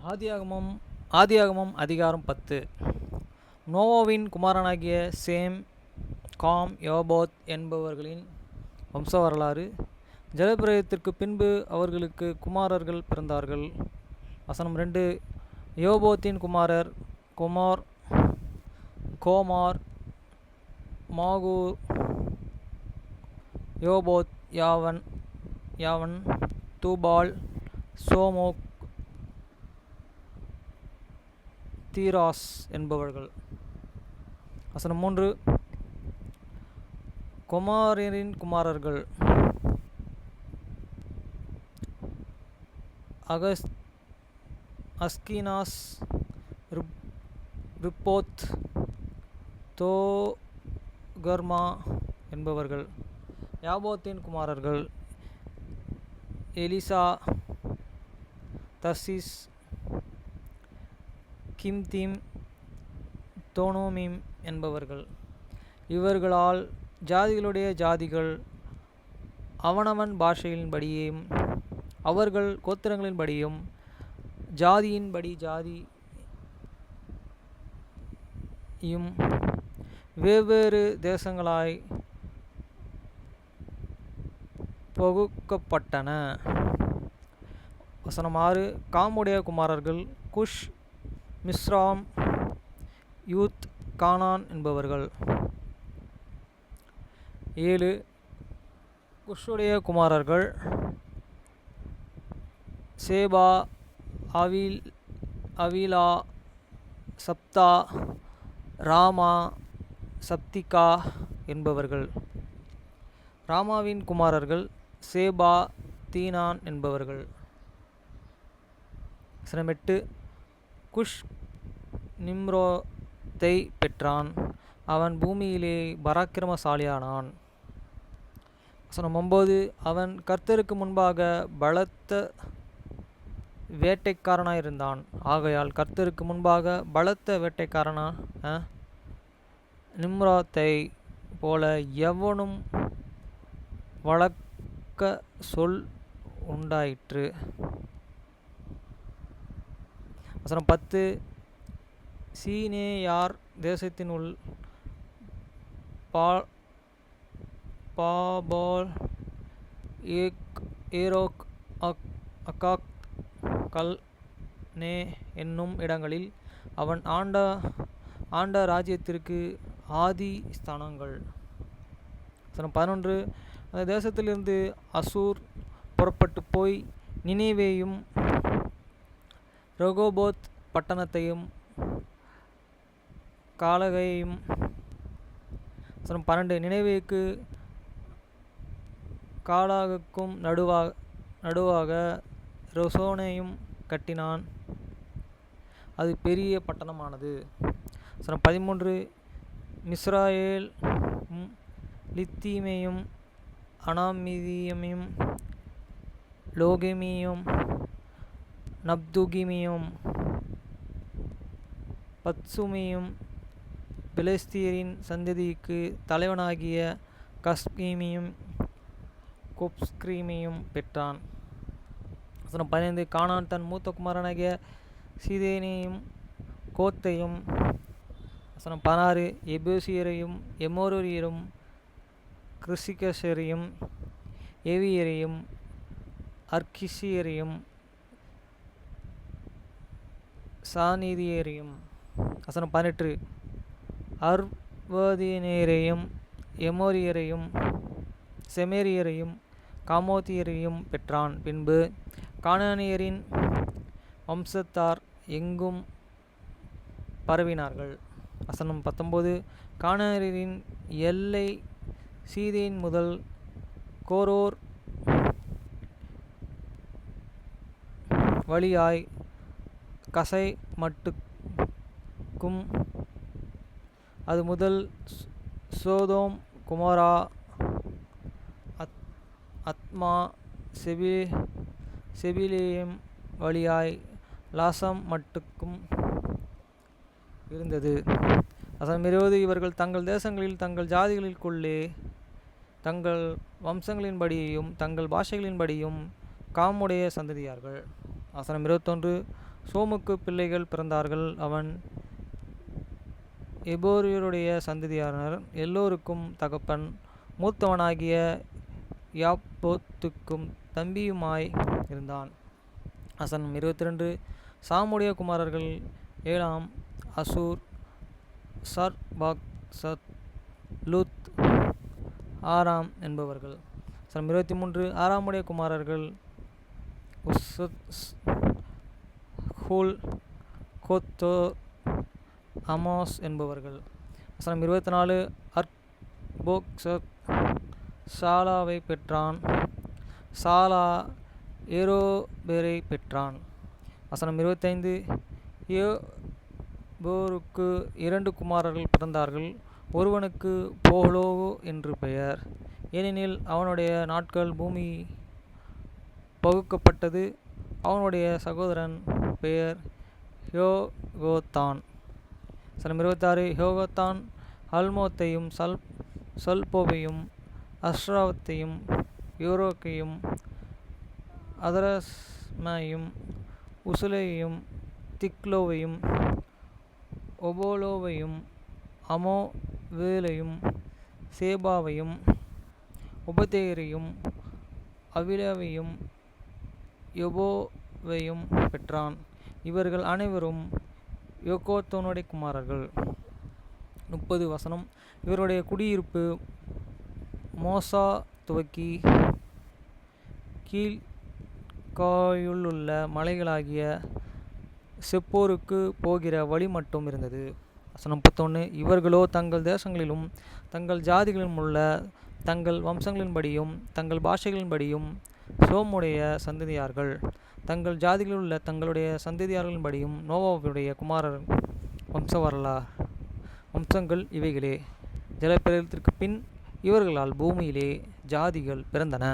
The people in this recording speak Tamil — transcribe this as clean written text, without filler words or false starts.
ஆதியாகமம் ஆதியாகமம் அதிகாரம் 10. நோவாவின் குமாரனாகிய சேம், காம், யோபோத் என்பவர்களின் வம்ச வரலாறு. ஜலப்பிரளயத்திற்கு பின்பு அவர்களுக்கு குமாரர்கள் பிறந்தார்கள். வசனம் 2. யோபோத்தின் குமாரர் கோமார், மாகூர், யோபோத், யாவன், தூபால், சோமோக், தீராஸ் என்பவர்கள். வசனம் 3. கொமாரின் குமாரர்கள் அஸ்கினாஸ், ரிப்போத், தோகர்மா என்பவர்கள். யாபோத்தின் குமாரர்கள் எலிசா, தர்சிஸ், கிம்தீம், தோனோமிம் என்பவர்கள். இவர்களால் ஜாதிகளுடைய ஜாதிகள் அவனவன் பாஷையின்படியும் அவர்கள் கோத்திரங்களின்படியும் ஜாதியின்படி ஜாதியும் வெவ்வேறு தேசங்களாய் பகுக்கப்பட்டன. வசனம் 6. காமுடைய குமாரர்கள் குஷ், மிஸ்ராம், யூத், கானான் என்பவர்கள். 7. குஷுடைய குமாரர்கள் சேபா, அவிலா, சப்தா, ராமா, சப்திகா என்பவர்கள். ராமாவின் குமாரர்கள் சேபா, தீனான் என்பவர்கள். 8. குஷ் நிம்ரோத்தை பெற்றான். அவன் பூமியிலே பராக்கிரமசாலியானான். 9. அவன் கர்த்தருக்கு முன்பாக பலத்த வேட்டைக்காரனாயிருந்தான். ஆகையால் கர்த்தருக்கு முன்பாக பலத்த வேட்டைக்காரனான நிம்ரோத்தை போல எவனும் வளர்க்க சொல் உண்டாயிற்று. 10. சீனேயார் தேசத்தினுள் பாபால், ஏரோக், அக்காக், கல்நே என்னும் இடங்களில் அவன் ஆண்ட ராஜ்யத்திற்கு ஆதி ஸ்தானங்கள். 11. அந்த தேசத்திலிருந்து அசூர் புறப்பட்டு போய் நினிவேயும் ரெகோபோத் பட்டணத்தையும் காலகையும். 12. நினிவேக்கு காலாகுக்கும் நடுவாக ரெசோனையும் கட்டினான். அது பெரிய பட்டணமானது. 13. மிஸ்ராயேலும் லித்தீமையும் அனாமிதியமையும் லோகேமியும் நப்துகிமியும் பத்சுமியும் பெலிஸ்தியரின் சந்ததிக்கு தலைவனாகிய கஸ்கீமியும் கொப்ஸ்கிரீமியும் பெற்றான். 15. கானான் தன் மூத்த குமாரனாகிய சீதேனையும் கோத்தையும். 16. எபூசியரையும் எமோரியரும் கிருசிகசரையும் ஏவியரையும் அர்கிசியரையும் சாநீதியரையும். 18. அர்வதினேரையும் எமோரியரையும் செமேரியரையும் காமோத்தியரையும் பெற்றான். பின்பு கானானியரின் வம்சத்தார் எங்கும் பரவினார்கள். 19. கானானியரின் எல்லை சீதேன் முதல் கோரோர் வழியாய் கசை மட்டுக்கும், அது முதல் சோதோம், குமோரா, அத்மா, செபிலேயம் வழியாய் லாசம் மட்டுக்கும் இருந்தது. 20. இவர்கள் தங்கள் தேசங்களில் தங்கள் ஜாதிகளுக்குள்ளே தங்கள் வம்சங்களின்படியும் தங்கள் பாஷைகளின்படியும் காமுடைய சந்ததியார்கள். 21. சோமுக்கு பிள்ளைகள் பிறந்தார்கள். அவன் எபோரியருடைய சந்ததியார் எல்லோருக்கும் தகப்பன். மூத்தவனாகிய யாப்போத்துக்கும் தம்பியுமாய் இருந்தான். வசனம் 22. சாமுடைய குமாரர்கள் ஏலாம், அசூர், சர்பாக்சத், லூத், ஆராம் என்பவர்கள். வசனம் 23. ஆராமுடைய குமாரர்கள் உஸ்ஸத், ஹூல், கோத்தோ, அமோஸ் என்பவர்கள். வசனம் 24. அர்போக்சத் சாலாவை பெற்றான். சாலா ஏரோபேரை பெற்றான். வசனம் 25. ஏபோருக்கு 2 குமாரர்கள் பிறந்தார்கள். ஒருவனுக்கு போலோவு என்று பெயர், ஏனெனில் அவனுடைய நாட்கள் பூமி பகுக்கப்பட்டது. அவனுடைய சகோதரன் பெயர் யோகோத்தான். வசனம் 26. யோகோத்தான் அல்மோத்தையும் சல்போவையும் அஸ்ராவத்தையும் யோரோக்கையும் அதரஸ்மையும் உசுலையும் திக்லோவையும் ஒபோலோவையும் அமோவேலையும் சேபாவையும் உபதேயரையும் அவிலாவையும் யொபோவையும் பெற்றான். இவர்கள் அனைவரும் யோகோத்தோனுடைய குமாரர்கள். 30 வசனம். இவருடைய குடியிருப்பு மோசா துவக்கி கீழ்காயுள்ள மலைகளாகிய செப்போருக்கு போகிற வழி மட்டும் இருந்தது. வசனம் 31. இவர்களோ தங்கள் தேசங்களிலும் தங்கள் ஜாதிகளிலும் உள்ள தங்கள் வம்சங்களின்படியும் தங்கள் பாஷைகளின்படியும் சோமுடைய சந்ததியார்கள். தங்கள் ஜாதிகளில் உள்ள தங்களுடைய சந்ததியார்களின்படியும் நோவாவுடைய குமாரர் வம்சங்கள் இவைகளே. ஜலப்பிரளயத்திற்கு பின் இவர்களால் பூமியிலே ஜாதிகள் பிறந்தன.